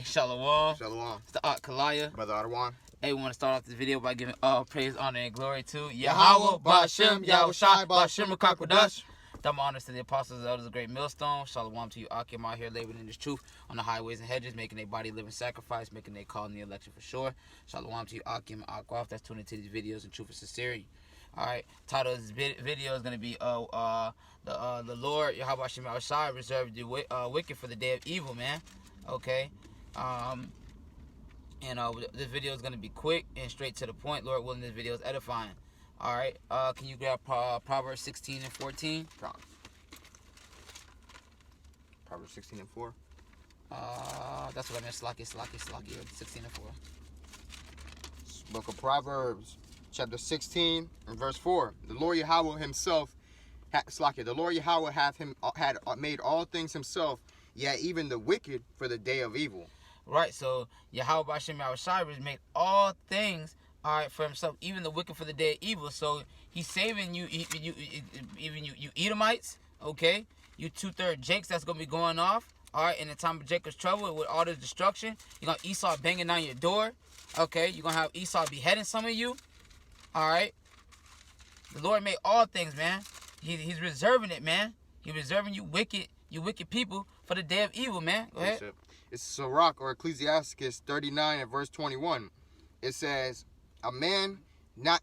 Shalom. Shalom. It's the HALALYAM. Brother Adawan. Hey, we want to start off this video by giving all praise, honor, and glory to YAHAWAH, BAHASHAM, YAHAWASHI, BAHASHAM, QADASH. Double honors to the apostles, the elders of Great Millstone. Shalom to you, Akim, out here laboring in this truth on the highways and hedges, making their body living sacrifice, making their call in the election for sure. Shalom to you, Akim, Akwaf, that's tuning into these videos in truth and sincerity. Alright, title of this video is going to be the Lord, YAHAWASHI, YAHAWASHI, reserved the wicked for the day of evil, man. Okay. This video is going to be quick and straight to the point. Lord willing, this video is edifying. Alright, can you grab Proverbs 16 and 14? Proverbs 16 and 4. That's what I meant, Slacky, 16 and 4. Book of Proverbs, chapter 16 and verse 4. The Lord Yahawah himself, the Lord Yahawah had made all things himself, yet even the wicked for the day of evil. Right, so Yahawah BAHASHAM YAHAWASHI made all things, all right, for himself, even the wicked for the day of evil. So he's saving you, even you Edomites, okay? You 2/3 Jakes that's gonna be going off, all right, in the time of Jacob's trouble with all this destruction. You're gonna Esau banging down your door, okay? You're gonna have Esau beheading some of you, all right? The Lord made all things, man. He's reserving it, man. He's reserving you wicked people for the day of evil, man. Go ahead. It's Sirach or Ecclesiasticus 39 and verse 21. It says, a man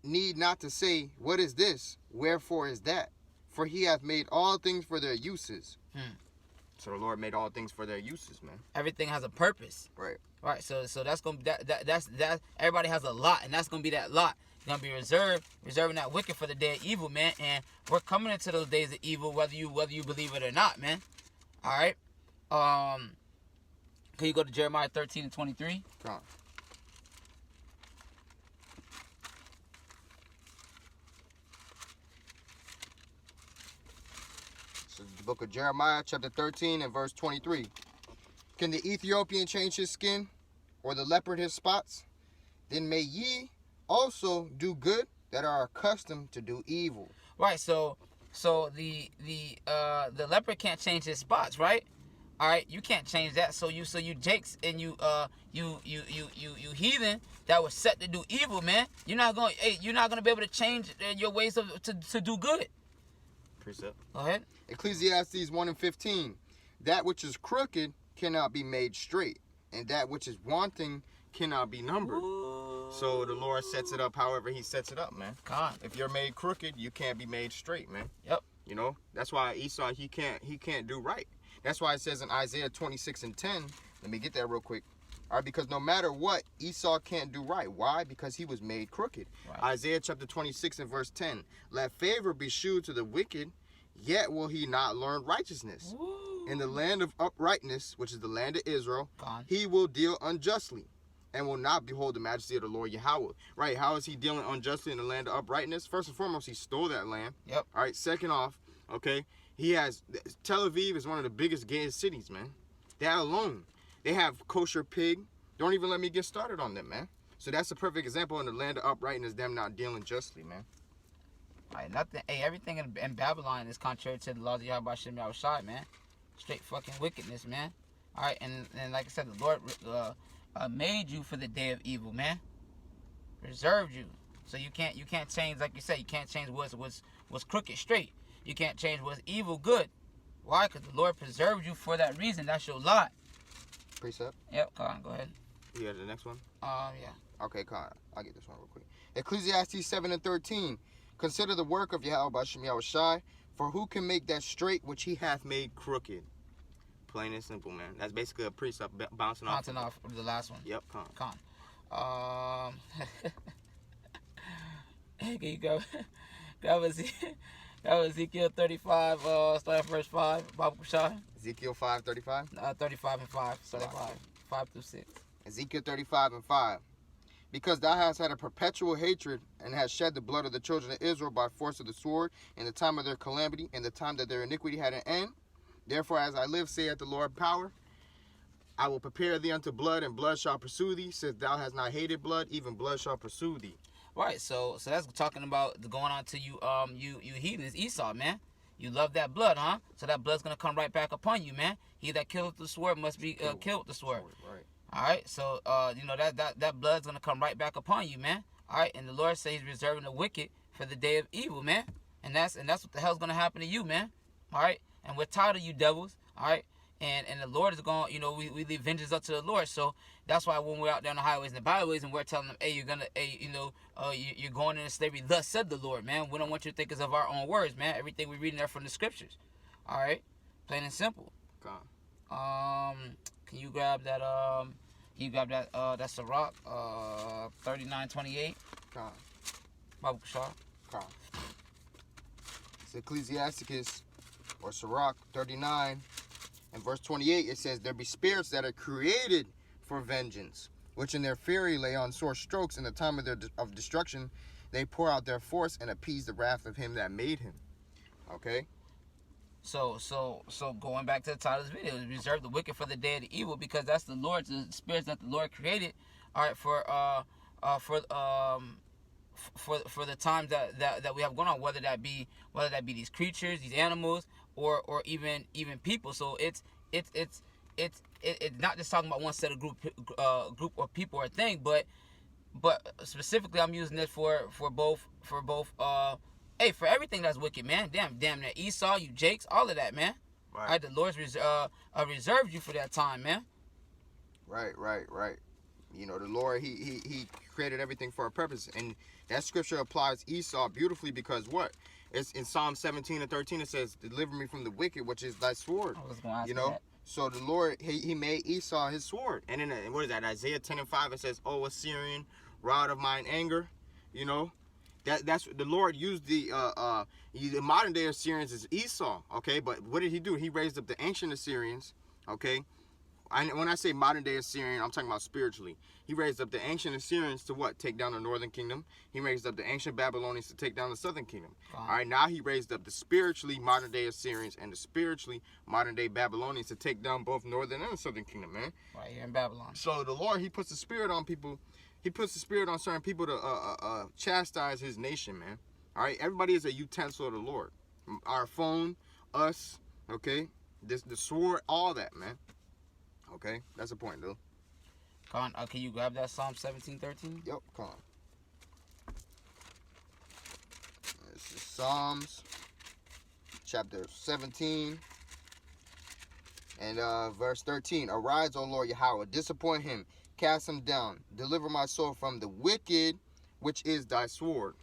need not to say, what is this? Wherefore is that? For he hath made all things for their uses. So the Lord made all things for their uses, man. Everything has a purpose. Right. Right. So that's gonna be that's everybody has a lot, and that's gonna be that lot. It's gonna be reserving that wicked for the day of evil, man. And we're coming into those days of evil, whether you believe it or not, man. All right. Can you go to Jeremiah 13 and 23? Come on. So the book of Jeremiah, chapter 13 and verse 23. Can the Ethiopian change his skin, or the leopard his spots? Then may ye also do good that are accustomed to do evil. Right. So the leopard can't change his spots, right? All right, you can't change that. So you Jakes and you heathen that was set to do evil, man. You're not gonna be able to change your ways to do good. Precept. Go ahead. Ecclesiastes 1 and 15. That which is crooked cannot be made straight, and that which is wanting cannot be numbered. Ooh. So the Lord sets it up however he sets it up, man. God. If you're made crooked, you can't be made straight, man. Yep. You know, that's why Esau, he can't do right. That's why it says in Isaiah 26 and 10, let me get that real quick. All right, because no matter what, Esau can't do right. Why? Because he was made crooked. Right. Isaiah chapter 26 and verse 10. Let favor be shewed to the wicked, yet will he not learn righteousness. Ooh. In the land of uprightness, which is the land of Israel, he will deal unjustly and will not behold the majesty of the Lord Yahawah. Right, how is he dealing unjustly in the land of uprightness? First and foremost, he stole that land. Yep. All right, second off, okay, Tel Aviv is one of the biggest gayest cities, man. That alone. They have kosher pig. Don't even let me get started on them, man. So that's a perfect example in the land of uprightness, them not dealing justly, man. All right, nothing. Hey, everything in Babylon is contrary to the laws of Yahawah BAHASHAM YAHAWASHI, man. Straight fucking wickedness, man. All right, and like I said, the Lord made you for the day of evil, man. Reserved you, so you can't change, like you said, you can't change what's crooked straight. You can't change what's evil good. Why? Because the Lord preserved you for that reason. That's your lot. Precept? Yep, come on, go ahead. You got the next one? Yeah. Okay, come on. I'll get this one real quick. Ecclesiastes 7 and 13. Consider the work of Yahawah BAHASHAM YAHAWASHI, for who can make that straight which he hath made crooked? Plain and simple, man. That's basically a precept bouncing off the last one. Yep, come on. Hey, can you go? That was Ezekiel 35, starting verse 5, Bible Shah. Ezekiel 5:35? 35 and 5, starting 5 through 6. Ezekiel 35 and 5. Because thou hast had a perpetual hatred, and hast shed the blood of the children of Israel by force of the sword, in the time of their calamity, in the time that their iniquity had an end. Therefore, as I live, saith the Lord power, I will prepare thee unto blood, and blood shall pursue thee. Since thou hast not hated blood, even blood shall pursue thee. Right, so that's talking about going on to you, you heathens, Esau, man. You love that blood, huh? So that blood's gonna come right back upon you, man. He that killeth the sword must be killed with the sword. Right. All right, so you know that blood's gonna come right back upon you, man. All right, and the Lord says He's reserving the wicked for the day of evil, man. And that's what the hell's gonna happen to you, man. All right, and we're tired of you devils. All right, and the Lord is going, you know, we leave vengeance up to the Lord. So that's why when we're out down the highways and the byways and we're telling them, hey, you're gonna, hey, you know, you're going into slavery. Thus said the Lord, man. We don't want you to think it's of our own words, man. Everything we're reading there from the scriptures. All right, plain and simple. Can you grab that? You grab that? That's the rock. 39:28. Bible Kashar. It's Ecclesiasticus or Sirach 39 and verse 28. It says, there be spirits that are created for vengeance, which in their fury lay on sore strokes. In the time of destruction, they pour out their force and appease the wrath of him that made him. Okay. So going back to the title of this video, reserve the wicked for the day of the evil, because that's the Lord's, the spirits that the Lord created. All right, for the times that we have going on, whether that be these creatures, these animals, or even people. So it's not just talking about one set of group of people or thing, but specifically I'm using this for both hey, for everything that's wicked, man. Damn that Esau, you Jakes, all of that, man. Right. All right, the Lord's reserved you for that time, man. Right. You know, the Lord, he created everything for a purpose, and that scripture applies Esau beautifully, because what? It's in Psalm 17:13. It says, "Deliver me from the wicked, which is thy sword." I was gonna ask you know. That. So the Lord, he made Esau his sword, and in what is that? Isaiah 10:5. It says, "O Assyrian, rod of mine anger," you know. That's the Lord used the modern day Assyrians is Esau, okay? But what did he do? He raised up the ancient Assyrians, okay? When I say modern day Assyrian, I'm talking about spiritually. He raised up the ancient Assyrians to what? Take down the northern kingdom. He raised up the ancient Babylonians to take down the southern kingdom. All right, now he raised up the spiritually modern day Assyrians and the spiritually modern day Babylonians to take down both northern and southern kingdom, man. Right here in Babylon. So the Lord, he puts the spirit on people. He puts the spirit on certain people to chastise his nation, man. All right, everybody is a utensil of the Lord. Our phone, us, okay, the sword, all that, man. Okay, that's the point, dude. Con, can you grab that Psalm 17:13? Yep, come on. This is Psalms, chapter 17, and verse 13. Arise, O Lord Yahawah, disappoint him, cast him down, deliver my soul from the wicked, which is thy sword.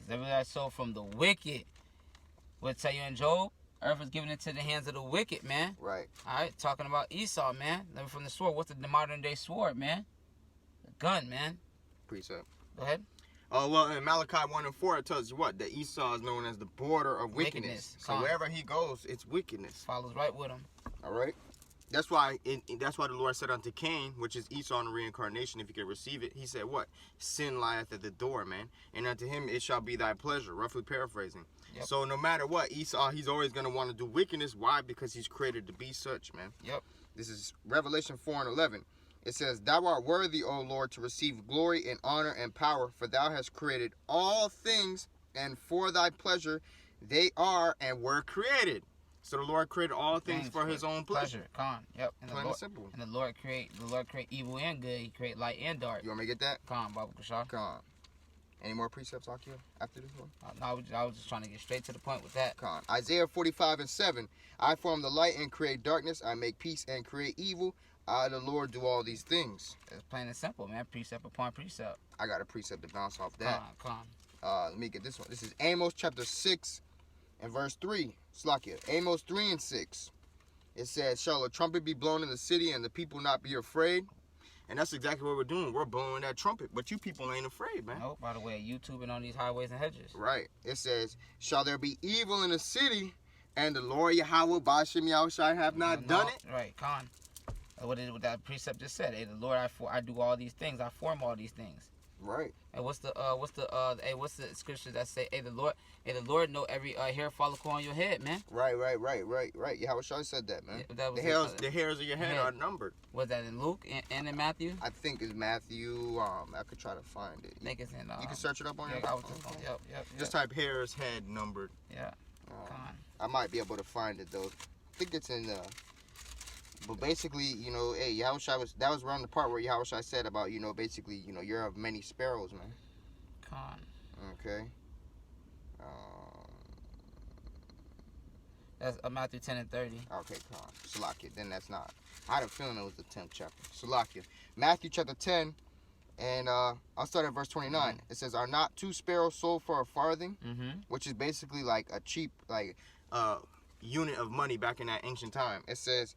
Deliver thy soul from the wicked. What tell you in Job? Earth was given into the hands of the wicked, man. Right. All right, talking about Esau, man. Living from the sword. What's the modern day sword, man? The gun, man. Precept. Go ahead. Well, in Malachi 1:4, it tells you what? That Esau is known as the border of wickedness. So wherever he goes, it's wickedness. Follows right with him. All right. That's why that's why the Lord said unto Cain, which is Esau in the reincarnation, if you can receive it, he said what? Sin lieth at the door, man. And unto him it shall be thy pleasure, roughly paraphrasing. Yep. So no matter what, Esau, he's always going to want to do wickedness. Why? Because he's created to be such, man. Yep. This is Revelation 4:11. It says, Thou art worthy, O Lord, to receive glory and honor and power, for thou hast created all things, and for thy pleasure they are and were created. So the Lord created all things for his own pleasure. Con. Yep. And plain and simple. And the Lord create evil and good. He create light and dark. You want me to get that? Con, Baba Kashar. Con. Any more precepts, Akio, after this one? No, I was just trying to get straight to the point with that. Con. Isaiah 45:7. I form the light and create darkness. I make peace and create evil. I, the Lord, do all these things. It's plain and simple, man. Precept upon precept. I got a precept to bounce off that. Con. Let me get this one. This is Amos chapter 6 and verse 3. Slakia. Amos 3:6. It says, Shall a trumpet be blown in the city and the people not be afraid? And that's exactly what we're doing. We're blowing that trumpet. But you people ain't afraid, man. Nope. By the way, YouTubing on these highways and hedges. Right. It says, Shall there be evil in the city and the Lord Yahawah, BAHASHAM, YAHAWASHI have not done it? Right. Con. What that precept just said? Hey, the Lord, I do all these things. I form all these things. Right. And what's the scripture that say, hey, the Lord know every hair follicle on your head, man. Right. Yahawashi said that, man. Yeah, the hairs of your head are numbered. Was that in Luke and in Matthew? I think it's Matthew. I could try to find it. I think it's in. You can search it up on your phone. Yep. Just type hairs head numbered. Yeah. I might be able to find it though. I think it's in But basically, you know, hey, Yahushua that was around the part where Yahushua said about, you know, basically, you know, you're of many sparrows, man. Con. Okay. That's Matthew 10 and 30. Okay, con. Salakia. Then that's not. I had a feeling it was the 10th chapter. Salakia. Matthew chapter 10, and I'll start at verse 29. It says, "Are not 2 sparrows sold for a farthing?" Which is basically like a cheap, like, unit of money back in that ancient time. It says,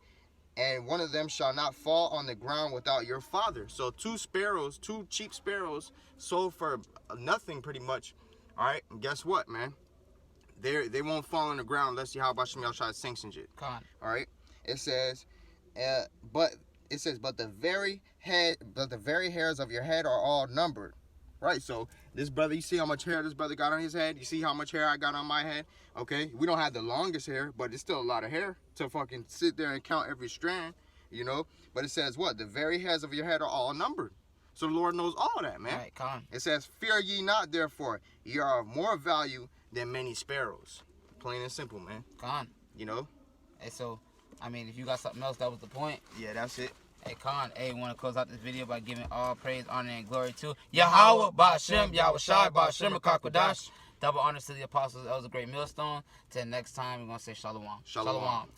"And one of them shall not fall on the ground without your Father." So 2 sparrows, 2 cheap sparrows, sold for nothing pretty much. All right, and guess what, man? They won't fall on the ground unless Yahawashi sanctions it. Con. All right. It says, but the very hairs of your head are all numbered. Right. So this brother, you see how much hair this brother got on his head? You see how much hair I got on my head? Okay. We don't have the longest hair, but it's still a lot of hair to fucking sit there and count every strand, you know. But it says what? The very hairs of your head are all numbered. So the Lord knows all that, man. Right, con. It says, "Fear ye not, therefore, ye are of more value than many sparrows." Plain and simple, man. Con. You know? Hey, so, I mean, if you got something else, that was the point. Yeah, that's it. Hey, Con, hey, want to close out this video by giving all praise, honor, and glory to Yahawah, BAHASHAM, YAHAWASHI, BAHASHAM, QADASH. Double honors to the apostles. That was a great millstone. Till next time, we're going to say Shalom. Shalom.